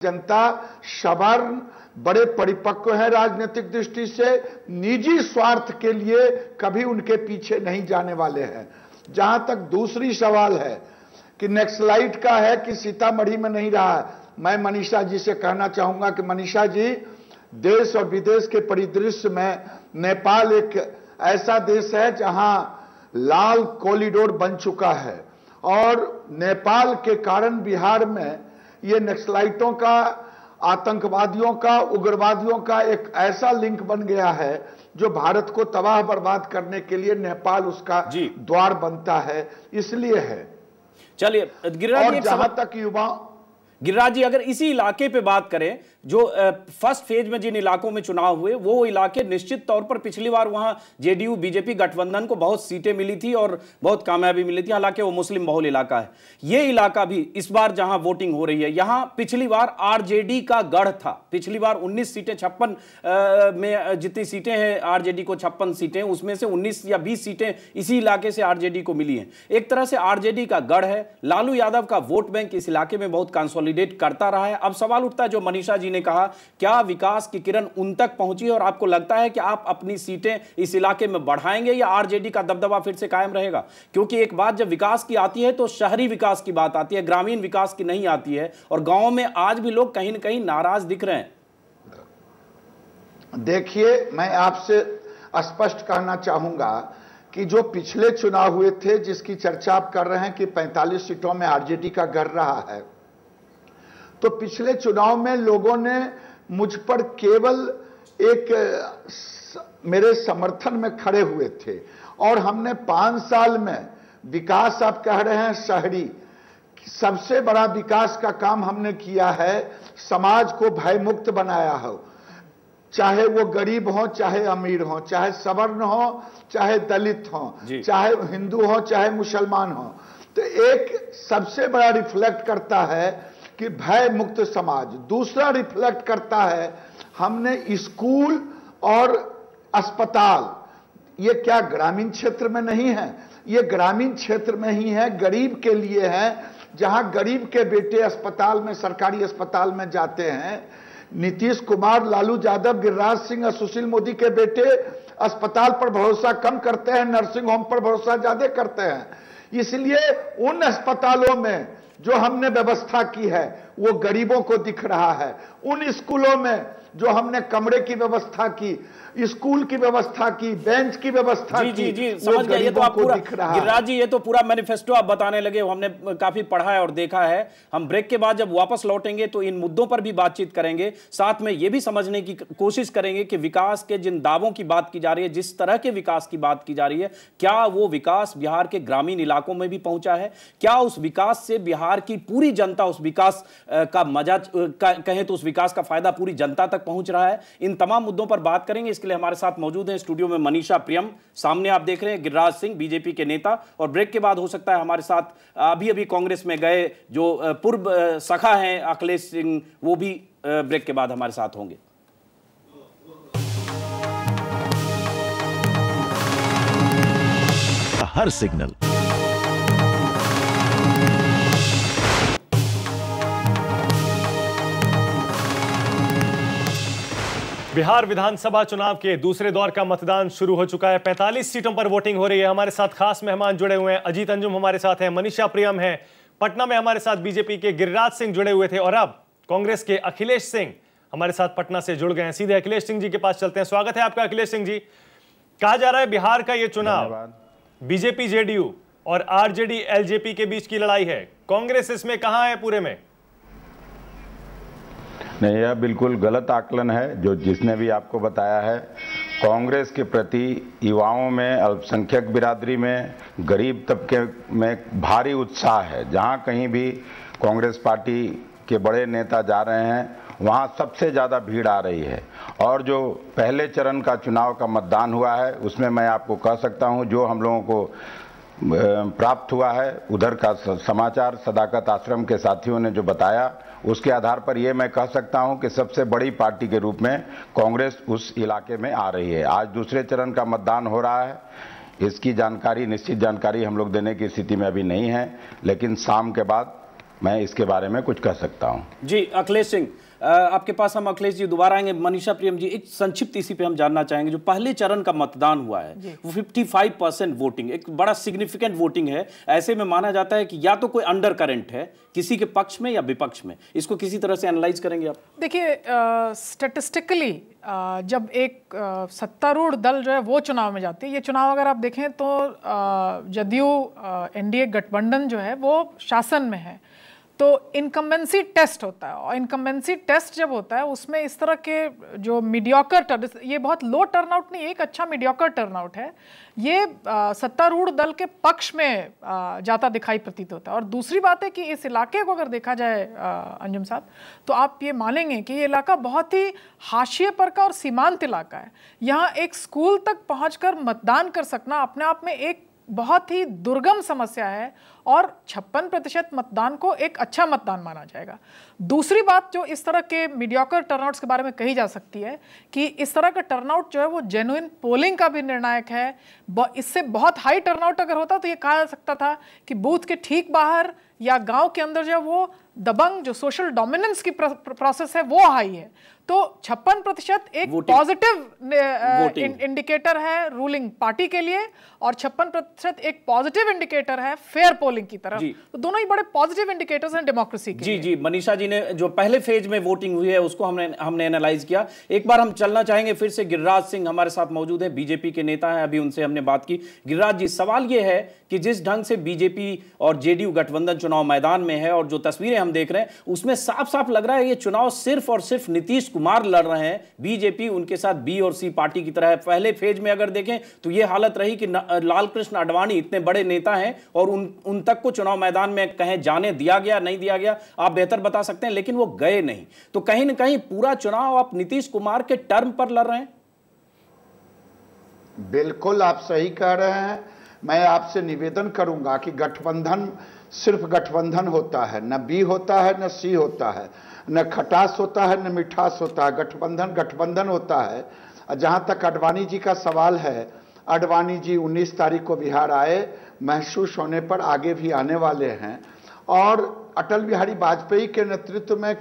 जनता सवर्ण, बड़े परिपक्व है राजनीतिक दृष्टि से, निजी स्वार्थ के लिए कभी उनके पीछे नहीं जाने वाले हैं। जहां तक दूसरी सवाल है कि नक्सलाइट का है कि सीतामढ़ी में नहीं रहा है, मैं मनीषा जी से कहना चाहूंगा कि मनीषा जी, देश और विदेश के परिदृश्य में नेपाल एक ऐसा देश है जहां लाल कॉरिडोर बन चुका है और नेपाल के कारण बिहार में ये नक्सलाइटों का, आतंकवादियों का, उग्रवादियों का एक ऐसा लिंक बन गया है जो भारत को तबाह बर्बाद करने के लिए नेपाल उसका द्वार बनता है, इसलिए है। चलिए गिरिराज जी, जहां तक युवा गिरिराज जी, अगर इसी इलाके पे बात करें जो फर्स्ट फेज में जिन इलाकों में चुनाव हुए, वो इलाके निश्चित तौर पर पिछली बार वहां जेडीयू बीजेपी गठबंधन को बहुत सीटें मिली थी और बहुत कामयाबी मिली थी, हालांकि वो मुस्लिम बहुल इलाका है। ये इलाका भी इस बार जहां वोटिंग हो रही है, यहां पिछली बार आरजेडी का गढ़ था। पिछली बार 19 सीटें 56 में जितनी सीटें हैं आरजेडी को 56 सीटें, उसमें से 19 या 20 सीटें इसी इलाके से आरजेडी को मिली हैं। एक तरह से आरजेडी का गढ़ है। लालू यादव का वोट बैंक इस इलाके में बहुत कंसोलिडेट करता रहा है। अब सवाल उठता है, जो मनीषा जी ने कहा, क्या विकास की किरण उन तक पहुंची और आपको लगता है कि आप अपनी सीटें इस इलाके में बढ़ाएंगे या आरजेडी का दबदबा फिर से कायम रहेगा? क्योंकि एक बात जब विकास की आती है तो शहरी विकास की बात आती है, ग्रामीण विकास की नहीं आती है, और गांवों में आज भी लोग कहीं ना कहीं नाराज दिख रहे हैं। देखिए, मैं आपसे स्पष्ट कहना चाहूंगा कि जो पिछले चुनाव हुए थे, जिसकी चर्चा आप कर रहे हैं कि 45 सीटों में आरजेडी का गढ़ रहा है, तो पिछले चुनाव में लोगों ने मुझ पर केवल एक मेरे समर्थन में खड़े हुए थे और हमने 5 साल में विकास, आप कह रहे हैं शहरी, सबसे बड़ा विकास का काम हमने किया है। समाज को भयमुक्त बनाया हो, चाहे वो गरीब हो, चाहे अमीर हो, चाहे सवर्ण हो, चाहे दलित हो, चाहे हिंदू हो, चाहे मुसलमान हो। तो एक सबसे बड़ा रिफ्लेक्ट करता है कि भय मुक्त समाज। दूसरा रिफ्लेक्ट करता है, हमने स्कूल और अस्पताल, ये क्या ग्रामीण क्षेत्र में नहीं है, ये ग्रामीण क्षेत्र में ही है, गरीब के लिए है। जहां गरीब के बेटे अस्पताल में, सरकारी अस्पताल में जाते हैं, नीतीश कुमार, लालू यादव, गिरिराज सिंह और सुशील मोदी के बेटे अस्पताल पर भरोसा कम करते हैं, नर्सिंग होम पर भरोसा ज्यादा करते हैं। इसलिए उन अस्पतालों में जो हमने व्यवस्था की है वो गरीबों को दिख रहा है। उन स्कूलों में जो हमने कमरे की व्यवस्था की, स्कूल की व्यवस्था की, बेंच की व्यवस्था की, जी समझ गए। ये तो आप पूरा, गिरिराज जी, ये तो पूरा मैनिफेस्टो आप बताने लगे, हमने काफी पढ़ा है और देखा है। हम ब्रेक के बाद जब वापस लौटेंगे तो इन मुद्दों पर भी बातचीत करेंगे, साथ में ये भी समझने की कोशिश करेंगे कि विकास के जिन दावों की बात की जा रही है, जिस तरह के विकास की बात की जा रही है, क्या वो विकास बिहार के ग्रामीण इलाकों में भी पहुंचा है? क्या उस विकास से बिहार की पूरी जनता उस विकास का मजा, कहें तो उस विकास का फायदा पूरी जनता तक पहुंच रहा है? इन तमाम मुद्दों पर बात करेंगे। इसके लिए हमारे साथ मौजूद हैं स्टूडियो में मनीषा प्रियम, सामने आप देख रहे हैं गिरिराज सिंह, बीजेपी के नेता, और ब्रेक के बाद हो सकता है हमारे साथ अभी अभी कांग्रेस में गए जो पूर्व सखा हैं अखिलेश सिंह, वो भी ब्रेक के बाद हमारे साथ होंगे। हर सिग्नल बिहार विधानसभा चुनाव के दूसरे दौर का मतदान शुरू हो चुका है। 45 सीटों पर वोटिंग हो रही है। हमारे साथ खास मेहमान जुड़े हुए हैं। अजीत अंजुम हमारे साथ हैं, मनीषा प्रियम है, पटना में हमारे साथ बीजेपी के गिरिराज सिंह जुड़े हुए थे, और अब कांग्रेस के अखिलेश सिंह हमारे साथ पटना से जुड़ गए हैं। सीधे अखिलेश सिंह जी के पास चलते हैं। स्वागत है आपका अखिलेश सिंह जी। कहा जा रहा है बिहार का ये चुनाव बीजेपी जेडीयू और आरजेडी एलजेपी के बीच की लड़ाई है। कांग्रेस इसमें कहां है पूरे में? नहीं, यह बिल्कुल गलत आकलन है जो जिसने भी आपको बताया है। कांग्रेस के प्रति युवाओं में, अल्पसंख्यक बिरादरी में, गरीब तबके में भारी उत्साह है। जहां कहीं भी कांग्रेस पार्टी के बड़े नेता जा रहे हैं, वहां सबसे ज़्यादा भीड़ आ रही है। और जो पहले चरण का चुनाव का मतदान हुआ है, उसमें मैं आपको कह सकता हूं, जो हम लोगों को प्राप्त हुआ है, उधर का समाचार सदाकत आश्रम के साथियों ने जो बताया, उसके आधार पर यह मैं कह सकता हूं कि सबसे बड़ी पार्टी के रूप में कांग्रेस उस इलाके में आ रही है। आज दूसरे चरण का मतदान हो रहा है, इसकी जानकारी, निश्चित जानकारी हम लोग देने की स्थिति में अभी नहीं है, लेकिन शाम के बाद मैं इसके बारे में कुछ कह सकता हूं। जी अखिलेश सिंह, आपके पास हम अखिलेश जी दोबारा आएंगे। मनीषा प्रियम जी, एक संक्षिप्त इसी पे हम जानना चाहेंगे। जो पहले चरण का मतदान हुआ है वो 55% वोटिंग, एक बड़ा सिग्निफिकेंट वोटिंग है। ऐसे में माना जाता है कि या तो कोई अंडर करंट है किसी के पक्ष में या विपक्ष में। इसको किसी तरह से एनालाइज करेंगे आप? देखिए, स्टैटिस्टिकली जब एक सत्तारूढ़ दल जो है वो चुनाव में जाती है, ये चुनाव अगर आप देखें तो जदयू एनडीए गठबंधन जो है वो शासन में है, तो इनकम्बेंसी टेस्ट होता है। और इनकम्बेंसी टेस्ट जब होता है उसमें इस तरह के जो मीडियोकर, ये बहुत लो टर्नआउट नहीं, एक अच्छा मीडियोकर टर्नआउट है, ये सत्तारूढ़ दल के पक्ष में जाता दिखाई प्रतीत होता है। और दूसरी बात है कि इस इलाके को अगर देखा जाए अंजुम साहब, तो आप ये मानेंगे कि ये इलाका बहुत ही हाशिए पर का और सीमांत इलाका है। यहाँ एक स्कूल तक पहुँचकर मतदान कर सकना अपने आप में एक बहुत ही दुर्गम समस्या है, और 56% मतदान को एक अच्छा मतदान माना जाएगा। दूसरी बात जो इस तरह के मीडियोकर टर्नआउट्स के बारे में कही जा सकती है कि इस तरह का टर्नआउट जो है वो जेन्युइन पोलिंग का भी निर्णायक है। इससे बहुत हाई टर्नआउट अगर होता तो ये कहा जा सकता था कि बूथ के ठीक बाहर या गांव के अंदर जो वो दबंग जो सोशल डोमिनेंस की प्रोसेस है वो हाई है। तो 56% एक पॉजिटिव इंडिकेटर है रूलिंग पार्टी के लिए, और 56% एक पॉजिटिव इंडिकेटर है फेयर पोलिंग की तरफ। तो दोनों ही बड़े पॉजिटिव इंडिकेटर्स हैं डेमोक्रेसी के लिए। जी, मनीषा जी ने जो पहले फेज में वोटिंग हुई है उसको हमने एनालाइज किया। एक बार हम चलना चाहेंगे फिर से। गिरिराज सिंह हमारे साथ मौजूद है, बीजेपी के नेता हैं, अभी उनसे हमने बात की। गिरिराज जी, सवाल ये है कि जिस ढंग से बीजेपी और जेडीयू गठबंधन चुनाव मैदान में है और जो तस्वीरें हम देख रहे हैं उसमें साफ साफ लग रहा है ये चुनाव सिर्फ और सिर्फ नीतीश कुमार लड़ रहे हैं, बीजेपी उनके साथ बी और सी पार्टी की तरह है। पहले फेज में अगर देखें तो यह हालत रही कि लालकृष्ण आडवाणी इतने बड़े नेता हैं और उन तक को चुनाव मैदान में कहें जाने दिया गया नहीं दिया गया, आप बेहतर बता सकते हैं, लेकिन वो गए नहीं। तो कहीं ना कहीं पूरा चुनाव आप नीतीश कुमार के टर्म पर लड़ रहे हैं। बिल्कुल आप सही कह रहे हैं। मैं आपसे निवेदन करूंगा कि गठबंधन सिर्फ गठबंधन होता है, न बी होता है न सी होता है, न खटास होता है न मिठास होता है। गठबंधन गठबंधन होता है। जहां तक आडवाणी जी का सवाल है, आडवाणी जी 19 तारीख को बिहार आए, महसूस होने पर आगे भी आने वाले हैं। और अटल बिहारी वाजपेयी के नेतृत्व में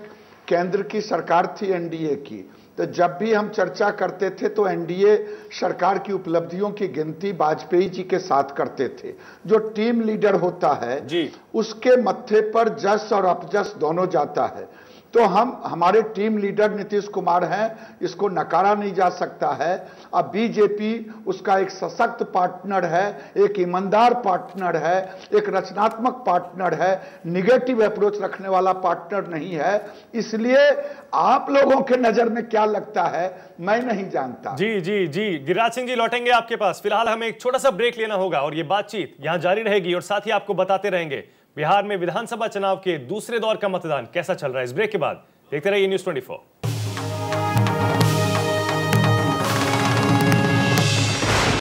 केंद्र की सरकार थी एनडीए की, तो जब भी हम चर्चा करते थे तो एनडीए सरकार की उपलब्धियों की गिनती वाजपेयी जी के साथ करते थे। जो टीम लीडर होता है जी, उसके मत्थे पर जस और अपजस दोनों जाता है। तो हमारे टीम लीडर नीतीश कुमार हैं, इसको नकारा नहीं जा सकता है। अब बीजेपी उसका एक सशक्त पार्टनर है, एक ईमानदार पार्टनर है, एक रचनात्मक पार्टनर है, निगेटिव अप्रोच रखने वाला पार्टनर नहीं है। इसलिए आप लोगों के नजर में क्या लगता है मैं नहीं जानता। जी जी जी, गिरिराज सिंह जी लौटेंगे आपके पास। फिलहाल हमें एक छोटा सा ब्रेक लेना होगा और ये बातचीत यहां जारी रहेगी और साथ ही आपको बताते रहेंगे बिहार में विधानसभा चुनाव के दूसरे दौर का मतदान कैसा चल रहा है। इस ब्रेक के बाद देखते रहिए न्यूज़ 24।